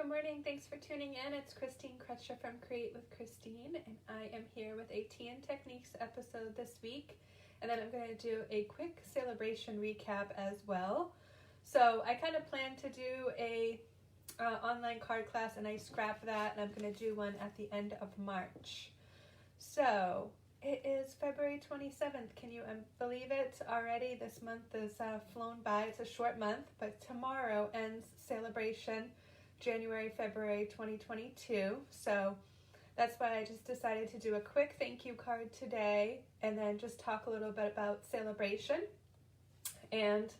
Good morning. Thanks for tuning in. It's Christine Crutcher from Create with Christine, and I am here with a Tea and Techniques episode this week. And then I'm going to do a quick celebration recap as well. So I kind of planned to do a online card class, and I scrapped that, and I'm going to do one at the end of March. So it is February 27th. Can you believe it already? This month is flown by. It's a short month, but tomorrow ends celebration, January, February 2022. So that's why I just decided to do a quick thank you card today and then just talk a little bit about celebration. And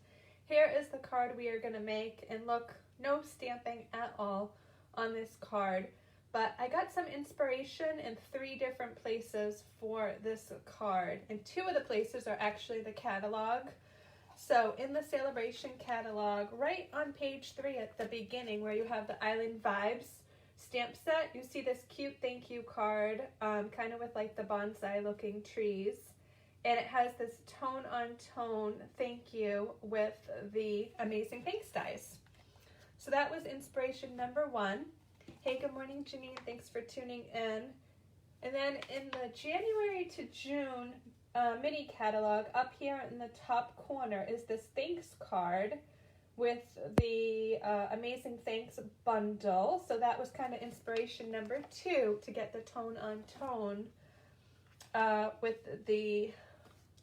here is the card we are going to make. And look, no stamping at all on this card. But I got some inspiration in 3 different places for this card. And 2 of the places are actually the catalog. So in the celebration catalog, right on page 3 at the beginning where you have the Island Vibes stamp set, you see this cute thank you card, kind of with like the bonsai looking trees. And it has this tone on tone thank you with the Amazing Thanks dies. So that was inspiration number 1. Hey, good morning, Janine. Thanks for tuning in. And then in the January to June mini catalog, up here in the top corner is this thanks card with the Amazing Thanks bundle. So that was kind of inspiration number 2 to get the tone on tone with the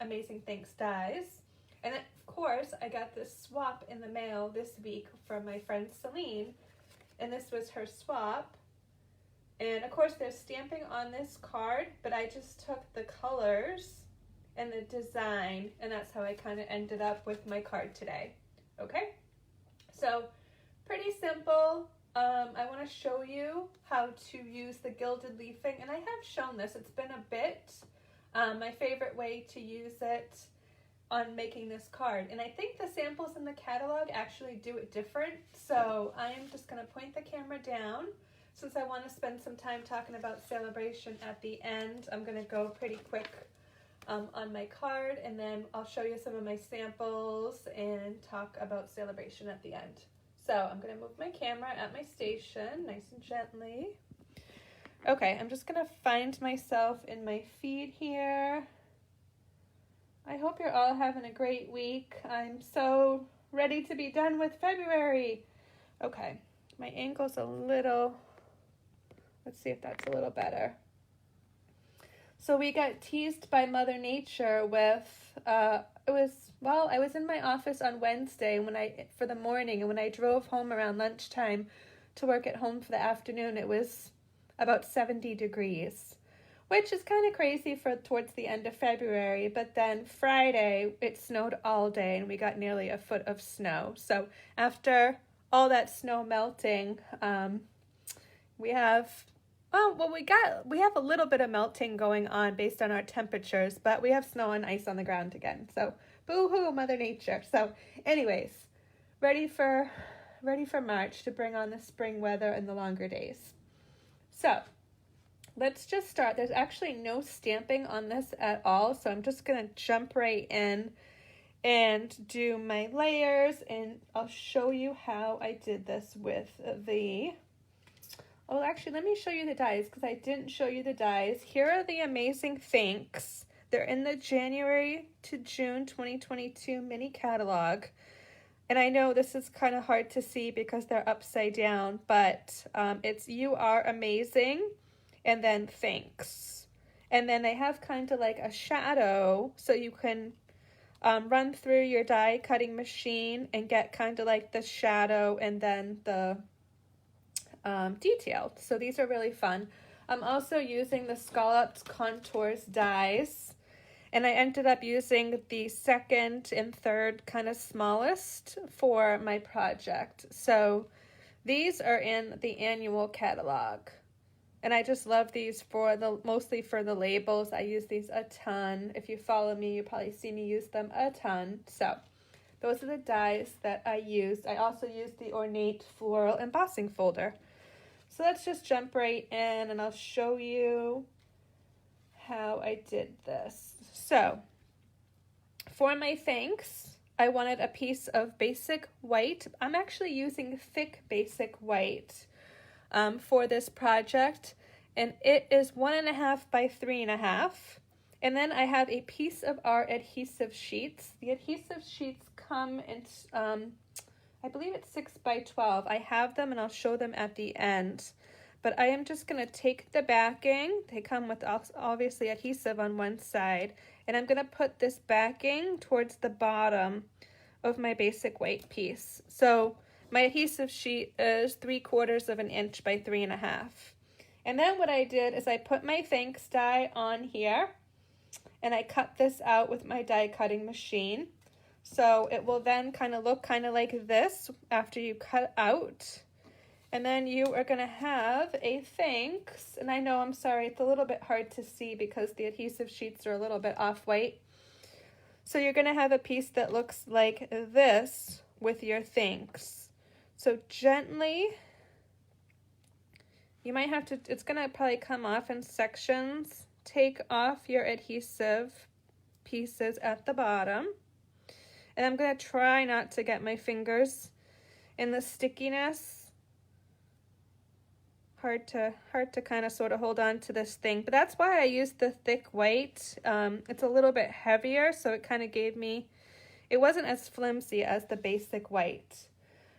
Amazing Thanks dies. And then, of course, I got this swap in the mail this week from my friend Celine. And this was her swap. And of course there's stamping on this card, but I just took the colors and the design, and that's how I kind of ended up with my card today. Okay, so pretty simple. I want to show you how to use the Gilded Leafing, and I have shown this. It's been a bit. My favorite way to use it on making this card, and I think the samples in the catalog actually do it different. So I'm just going to point the camera down. Since I want to spend some time talking about celebration at the end, I'm going to go pretty quick on my card, and then I'll show you some of my samples and talk about celebration at the end. So I'm going to move my camera at my station nice and gently. Okay, I'm just going to find myself in my feed here. I hope you're all having a great week. I'm so ready to be done with February. Okay, my angle's a little, let's see if that's a little better. So we got teased by Mother Nature with, I was in my office on Wednesday for the morning, and when I drove home around lunchtime to work at home for the afternoon, it was about 70 degrees, which is kind of crazy for towards the end of February. But then Friday, it snowed all day, and we got nearly a foot of snow. So after all that snow melting, we have a little bit of melting going on based on our temperatures, but we have snow and ice on the ground again. So boo-hoo, Mother Nature. So anyways, ready for March to bring on the spring weather and the longer days. So let's just start. There's actually no stamping on this at all, so I'm just going to jump right in and do my layers, and I'll show you how I did this with the... Oh, actually, let me show you the dies, because I didn't show you the dies. Here are the Amazing Thanks. They're in the January to June 2022 mini catalog. And I know this is kind of hard to see because they're upside down, but it's You Are Amazing, and then Thanks. And then they have kind of like a shadow, so you can run through your die cutting machine and get kind of like the shadow and then the detailed. So these are really fun. I'm also using the Scalloped Contours dies, and I ended up using the 2nd and 3rd kind of smallest for my project. So these are in the annual catalog, and I just love these mostly for the labels. I use these a ton. If you follow me, you probably see me use them a ton. So those are the dies that I used. I also used the Ornate Floral embossing folder. So let's just jump right in, and I'll show you how I did this. So for my thanks, I wanted a piece of basic white. I'm actually using thick basic white. for this project, and it is 1.5 by 3.5. And then I have a piece of our adhesive sheets. The adhesive sheets come in, I believe it's 6 by 12. I have them and I'll show them at the end. But I am just going to take the backing. They come with obviously adhesive on one side. And I'm going to put this backing towards the bottom of my basic white piece. So my adhesive sheet is 3/4 of an inch by 3.5. And then what I did is I put my thanks die on here. And I cut this out with my die cutting machine. So it will then kind of look kind of like this after you cut out. And then you are going to have a thanks. And I know, I'm sorry, it's a little bit hard to see because the adhesive sheets are a little bit off-white. So you're going to have a piece that looks like this with your thanks. So gently, you might have to, it's going to probably come off in sections. Take off your adhesive pieces at the bottom. And I'm going to try not to get my fingers in the stickiness. Hard to kind of sort of hold on to this thing, but that's why I used the thick white. It's a little bit heavier, so it kind of gave me, it wasn't as flimsy as the basic white.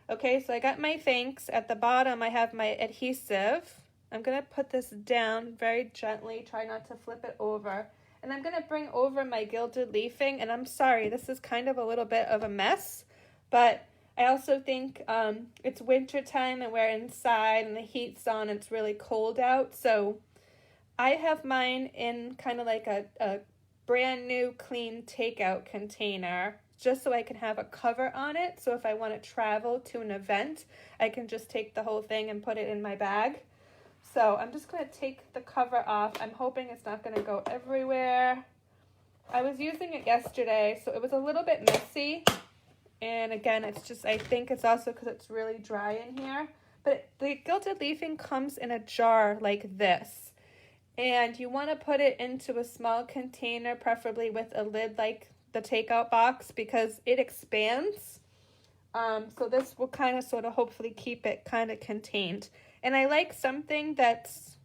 Okay, so I got my thanks. At the bottom I have my adhesive. I'm going to put this down very gently, try not to flip it over, and I'm going to bring over my Gilded Leafing. And I'm sorry, this is kind of a little bit of a mess, but I also think it's winter time and we're inside and the heat's on and it's really cold out. So I have mine in kind of like a brand new clean takeout container just so I can have a cover on it. So if I want to travel to an event, I can just take the whole thing and put it in my bag. So I'm just going to take the cover off. I'm hoping it's not going to go everywhere. I was using it yesterday, so it was a little bit messy. And again, it's just, I think it's also because it's really dry in here. But the Gilded Leafing comes in a jar like this. And you want to put it into a small container, preferably with a lid like the takeout box, because it expands. So this will kind of sort of hopefully keep it kind of contained. And I like something that's,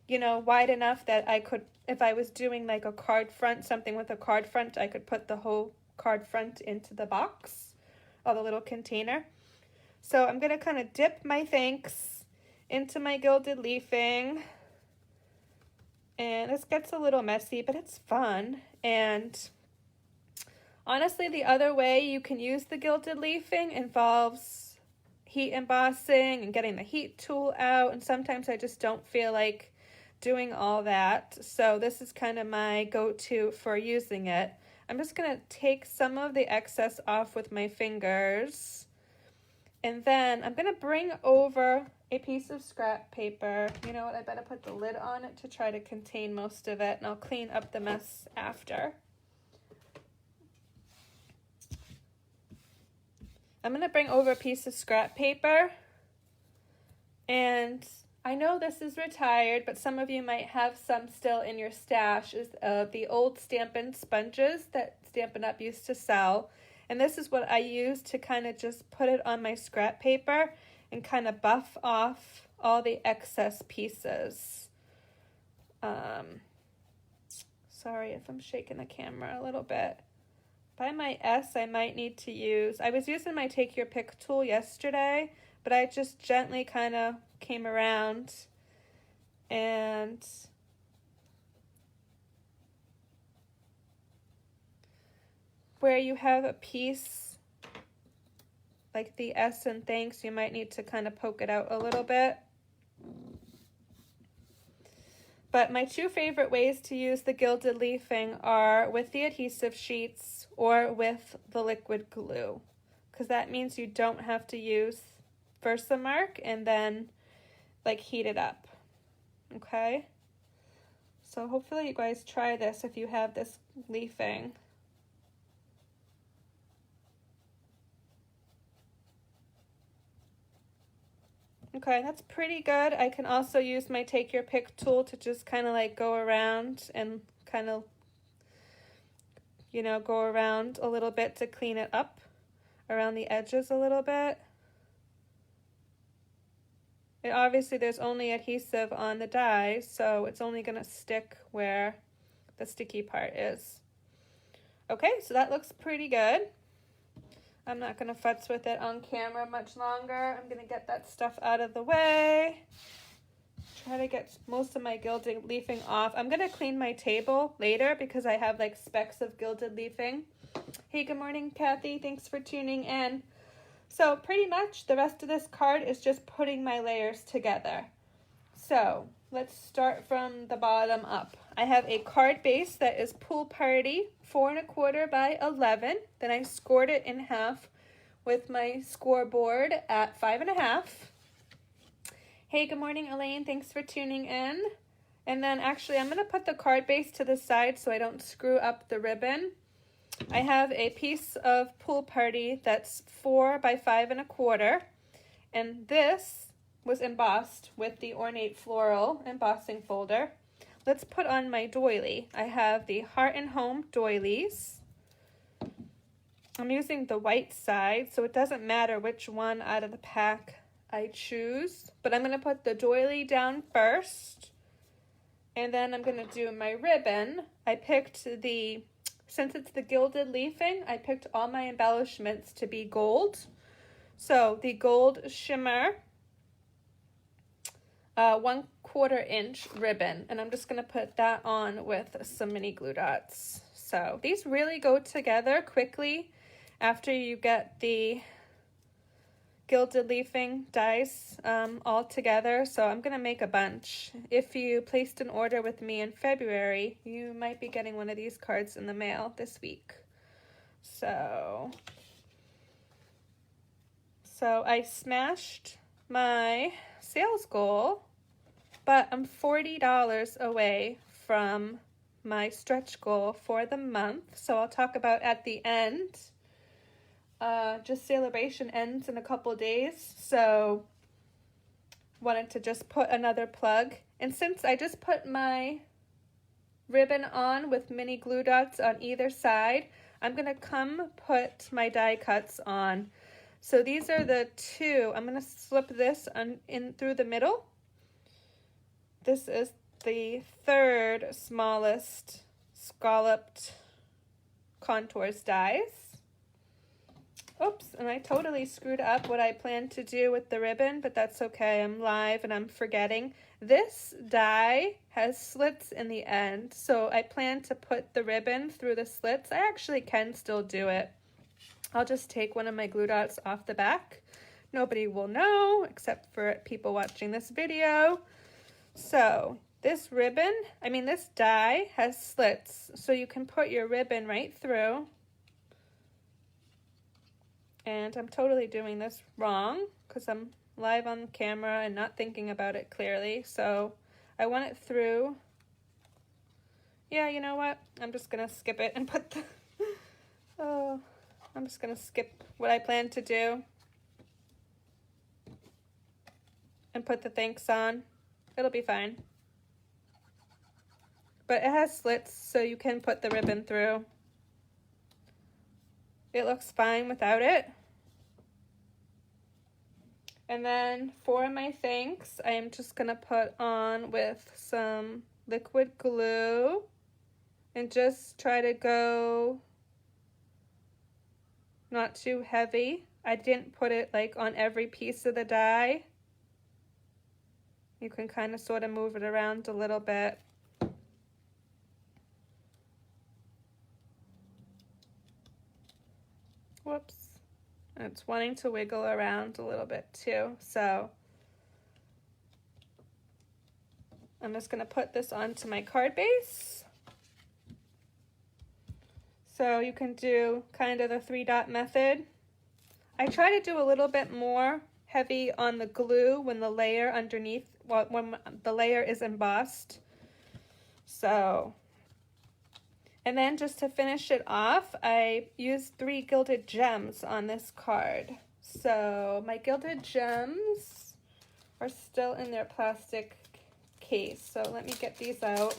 you know, wide enough that I could, if I was doing like a card front, something with a card front, I could put the whole card front into the box. Or the little container. So I'm going to kind of dip my thanks into my Gilded Leafing. And this gets a little messy, but it's fun. And honestly, the other way you can use the Gilded Leafing involves heat embossing and getting the heat tool out. And sometimes I just don't feel like doing all that. So this is kind of my go-to for using it. I'm just going to take some of the excess off with my fingers. And then I'm going to bring over a piece of scrap paper. You know what? I better put the lid on it to try to contain most of it. And I'll clean up the mess after. I'm going to bring over a piece of scrap paper. And I know this is retired, but some of you might have some still in your stash, is the old Stampin' sponges that Stampin' Up used to sell. And this is what I use to kind of just put it on my scrap paper and kind of buff off all the excess pieces. Sorry if I'm shaking the camera a little bit. By my S, I might need to use, I was using my Take Your Pick tool yesterday, but I just gently kind of came around and where you have a piece like the S and thanks, you might need to kind of poke it out a little bit. But my two favorite ways to use the Gilded Leafing are with the adhesive sheets or with the liquid glue, because that means you don't have to use Versamark and then like heat it up. Okay, so hopefully you guys try this if you have this leafing. Okay, that's pretty good. I can also use my Take Your Pick tool to just kind of like go around and kind of, you know, go around a little bit to clean it up around the edges a little bit. And obviously there's only adhesive on the die, so it's only going to stick where the sticky part is. Okay, so that looks pretty good. I'm not going to futz with it on camera much longer. I'm going to get that stuff out of the way. Try to get most of my gilded leafing off. I'm going to clean my table later because I have like specks of gilded leafing. Hey, good morning, Kathy. Thanks for tuning in. So pretty much the rest of this card is just putting my layers together. So let's start from the bottom up. I have a card base that is Pool Party 4 1/4 by 11. Then I scored it in half with my scoreboard at 5 1/2. Hey, good morning, Elaine. Thanks for tuning in. And then actually I'm going to put the card base to the side so I don't screw up the ribbon. I have a piece of Pool Party that's 4 by 5 1/4, and this was embossed with the Ornate Floral embossing folder. Let's put on my doily. I have the Heart and Home doilies. I'm using the white side, so it doesn't matter which one out of the pack I choose, but I'm going to put the doily down first, and then I'm going to do my ribbon. I picked since it's the Gilded Leafing, I picked all my embellishments to be gold. So the gold shimmer 1/4 inch ribbon, and I'm just going to put that on with some mini glue dots. So these really go together quickly after you get the Gilded Leafing dies all together, so I'm going to make a bunch. If you placed an order with me in February, you might be getting one of these cards in the mail this week. So I smashed my sales goal, but I'm $40 away from my stretch goal for the month, so I'll talk about at the end. Just celebration ends in a couple days, so wanted to just put another plug. And since I just put my ribbon on with mini glue dots on either side, I'm going to come put my die cuts on. So these are the two. I'm going to slip this in through the middle. This is the third smallest scalloped contours dies. Oops, and I totally screwed up what I planned to do with the ribbon, but that's okay. I'm live and I'm forgetting. This die has slits in the end, so I plan to put the ribbon through the slits. I actually can still do it. I'll just take one of my glue dots off the back. Nobody will know except for people watching this video. So this die has slits, so you can put your ribbon right through. And I'm totally doing this wrong because I'm live on camera and not thinking about it clearly. So I want it through. Yeah, you know what? I'm just going to skip it and put the... I'm just going to skip what I planned to do and put the thanks on. It'll be fine. But it has slits, so you can put the ribbon through. It looks fine without it. And then for my thanks, I am just going to put on with some liquid glue and just try to go not too heavy. I didn't put it like on every piece of the die. You can kind of sort of move it around a little bit. Whoops. It's wanting to wiggle around a little bit too. So I'm just going to put this onto my card base. So you can do kind of the 3-dot method. I try to do a little bit more heavy on the glue when the layer underneath, when the layer is embossed. So, and then just to finish it off, I used 3 gilded gems on this card. So my gilded gems are still in their plastic case. So let me get these out.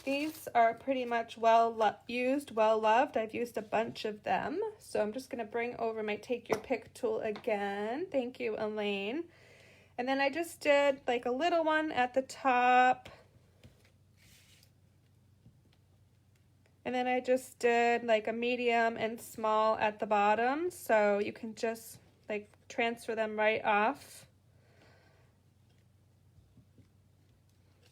These are pretty much well used, well loved. I've used a bunch of them. So I'm just going to bring over my Take Your Pick tool again. Thank you, Elaine. And then I just did like a little one at the top. And then I just did like a medium and small at the bottom. So you can just like transfer them right off.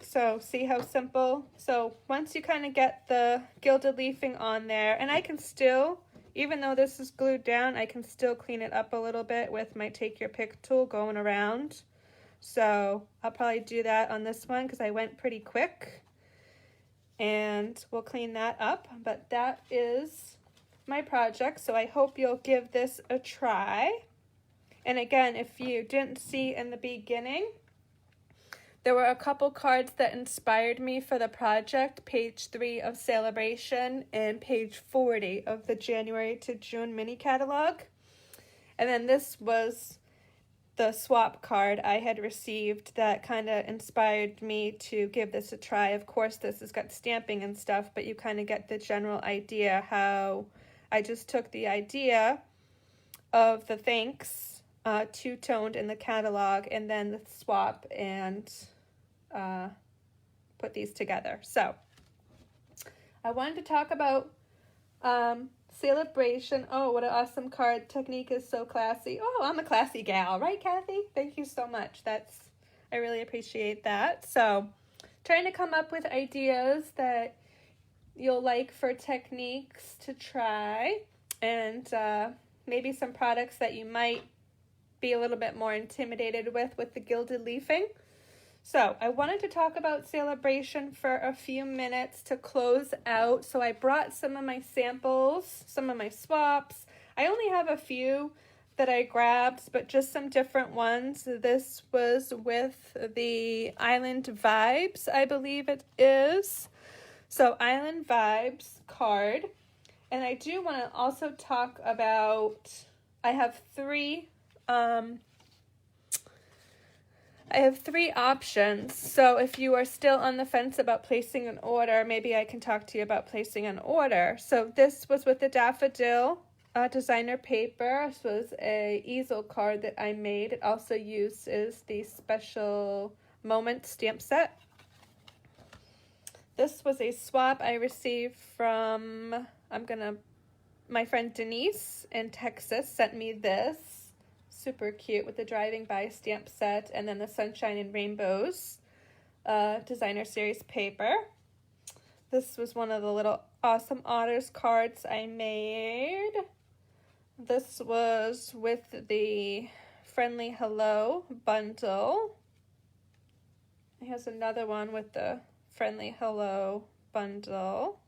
So see how simple? So once you kind of get the gilded leafing on there, and I can still, even though this is glued down, I can still clean it up a little bit with my take your pick tool going around. So I'll probably do that on this one because I went pretty quick. And we'll clean that up, but that is my project. So I hope you'll give this a try. And again, if you didn't see in the beginning, there were a couple cards that inspired me for the project, page 3 of Celebration and page 40 of the January to June mini catalog. And then this was the swap card I had received that kind of inspired me to give this a try. Of course, this has got stamping and stuff, but you kind of get the general idea how I just took the idea of the thanks two-toned in the catalog and then the swap and put these together. So I wanted to talk about Celebration. Oh, what an awesome card. Technique is so classy. Oh, I'm a classy gal, right, Kathy? Thank you so much. I really appreciate that. So trying to come up with ideas that you'll like for techniques to try, and maybe some products that you might be a little bit more intimidated with the gilded leafing. So I wanted to talk about Celebration for a few minutes to close out. So I brought some of my samples, some of my swaps. I only have a few that I grabbed, but just some different ones. This was with the Island Vibes, I believe it is. So Island Vibes card. And I do want to also talk about, I have three options. So if you are still on the fence about placing an order, maybe I can talk to you about placing an order. So this was with the Daffodil designer paper. This was a easel card that I made. It also uses the special moment stamp set. This was a swap I received from, my friend Denise in Texas sent me this. Super cute with the driving by stamp set and then the Sunshine and Rainbows designer series paper. This was one of the little awesome otters cards I made. This was with the Friendly Hello bundle. It has another one with the Friendly Hello bundle.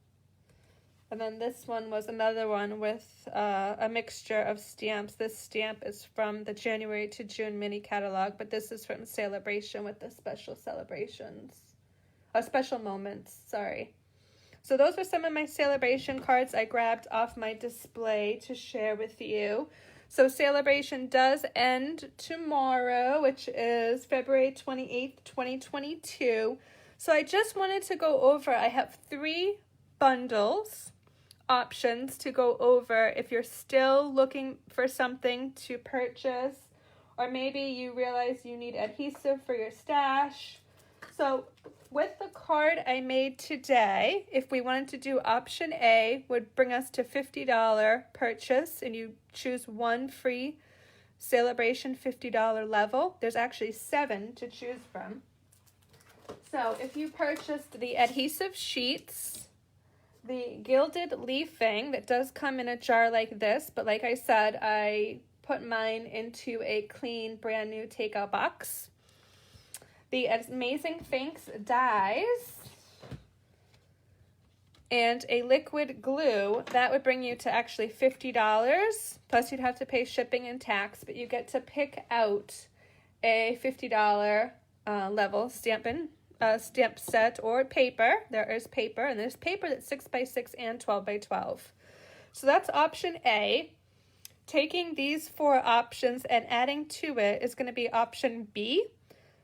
And then this one was another one with a mixture of stamps. This stamp is from the January to June mini catalog, but this is from Celebration with the special special moments, sorry. So those were some of my Celebration cards I grabbed off my display to share with you. So Celebration does end tomorrow, which is February 28th, 2022. So I just wanted to go over, I have 3 bundles options to go over if you're still looking for something to purchase, or maybe you realize you need adhesive for your stash. So with the card I made today, if we wanted to do option A, would bring us to $50 purchase, and you choose one free Celebration $50 level. There's actually 7 to choose from. So if you purchased the adhesive sheets, the gilded leafing that does come in a jar like this, but like I said, I put mine into a clean, brand new takeout box. The Amazing Thanks dies and a liquid glue, that would bring you to actually $50, plus you'd have to pay shipping and tax, but you get to pick out a $50 level stamp set or paper. There is paper, and there's paper that's 6x6 and 12x12. So that's option A. Taking these 4 options and adding to it is going to be option B.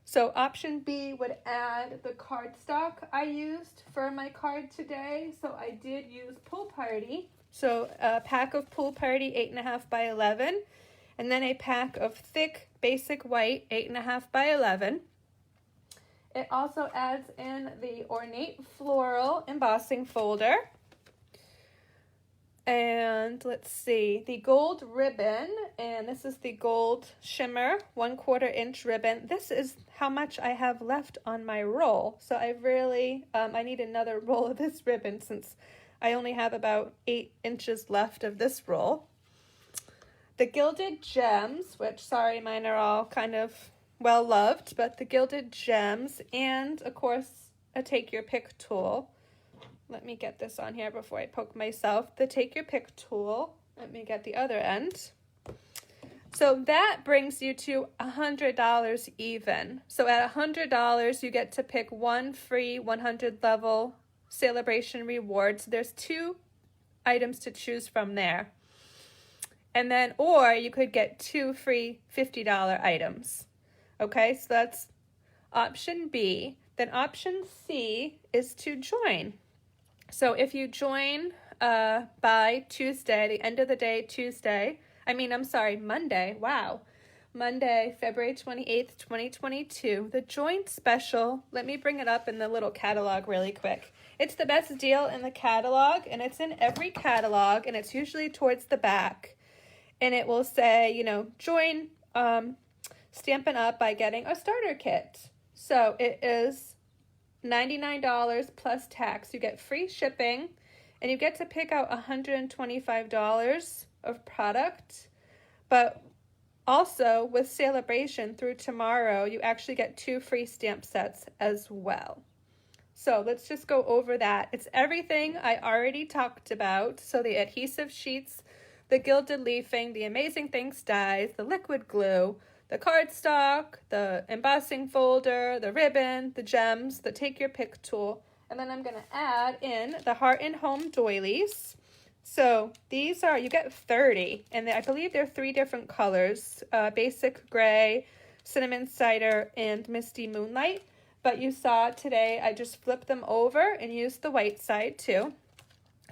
So option B would add the cardstock I used for my card today. So I did use Pool Party. So a pack of Pool Party 8.5 by 11, and then a pack of thick basic white 8.5 by 11. It also adds in the Ornate Floral embossing folder. And let's see, the gold ribbon, and this is the gold shimmer 1/4 inch ribbon. This is how much I have left on my roll. So I really, I need another roll of this ribbon since I only have about 8 inches left of this roll. The gilded gems, which, sorry, mine are all kind of well loved, but the gilded gems, and of course a take your pick tool. Let me get this on here before I poke myself. The take your pick tool. Let me get the other end. So that brings you to $100 even. So at $100, you get to pick one free 100 level celebration reward. So there's 2 items to choose from there. And then, or you could get 2 free $50 items. Okay, so that's option B. Then option C is to join. So if you join by Tuesday, the end of the day Tuesday, Monday, wow. Monday, February 28th, 2022, the join special, let me bring it up in the little catalog really quick. It's the best deal in the catalog, and it's in every catalog, and it's usually towards the back. And it will say, you know, join Stampin' Up! By getting a starter kit. So it is $99 plus tax. You get free shipping, and you get to pick out $125 of product. But also with celebration through tomorrow, you actually get 2 free stamp sets as well. So let's just go over that. It's everything I already talked about. So the adhesive sheets, the Gilded Leafing, the Amazing Things dies, the liquid glue, the cardstock, the embossing folder, the ribbon, the gems, the take your pick tool, and then I'm going to add in the Heart and Home doilies. So these are, you get 30, and I believe they're 3 different colors, basic gray, cinnamon cider, and misty moonlight. But you saw today I just flipped them over and used the white side too.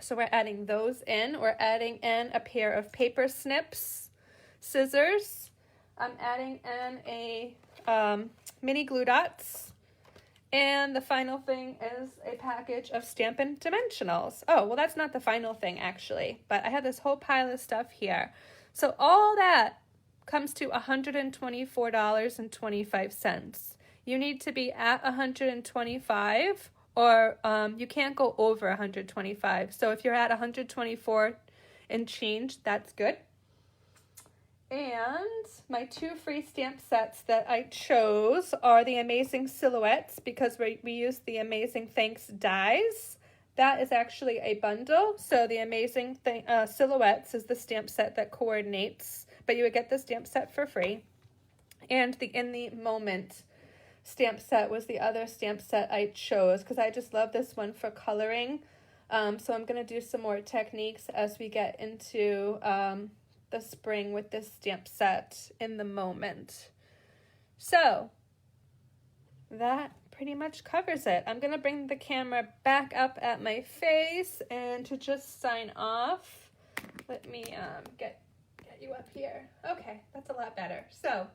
So we're adding those in. We're adding in a pair of paper snips, scissors. I'm adding in a mini glue dots. And the final thing is a package of Stampin' Dimensionals. Oh, well, that's not the final thing, actually. But I have this whole pile of stuff here. So all that comes to $124.25. You need to be at $125, or you can't go over $125. So if you're at $124 and change, that's good. And my 2 free stamp sets that I chose are the Amazing Silhouettes, because we use the Amazing Thanks dies. That is actually a bundle. So the Amazing Silhouettes is the stamp set that coordinates, but you would get the stamp set for free. And the In the Moment stamp set was the other stamp set I chose, because I just love this one for coloring. So I'm going to do some more techniques as we get into the spring with this stamp set, In the Moment. So that pretty much covers it. I'm going to bring the camera back up at my face, and to just sign off, let me get you up here. Okay, that's a lot better. So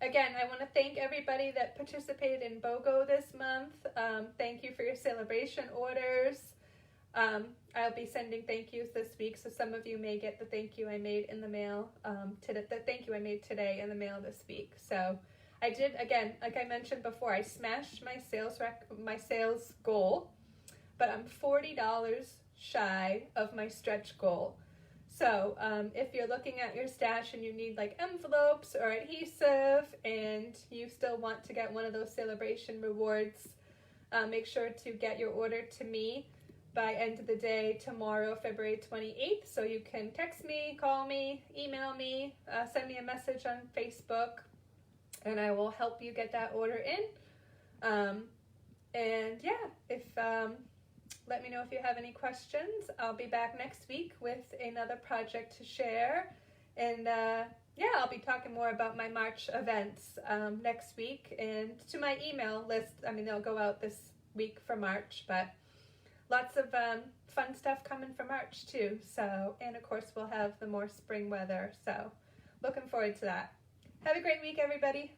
again, I want to thank everybody that participated in BOGO this month. Thank you for your celebration orders. I'll be sending thank yous this week, so some of you may get the thank you I made in the mail, the thank you I made today in the mail this week. So I did, again, like I mentioned before, I smashed my sales goal, but I'm $40 shy of my stretch goal. So if you're looking at your stash and you need like envelopes or adhesive, and you still want to get one of those celebration rewards, make sure to get your order to me by end of the day tomorrow, February 28th. So you can text me, call me, email me, send me a message on Facebook, and I will help you get that order in. And yeah, let me know if you have any questions. I'll be back next week with another project to share. And yeah, I'll be talking more about my March events next week. And to my email list, I mean, they'll go out this week for March, but lots of fun stuff coming for March too. So, and of course we'll have the more spring weather. So looking forward to that. Have a great week, everybody.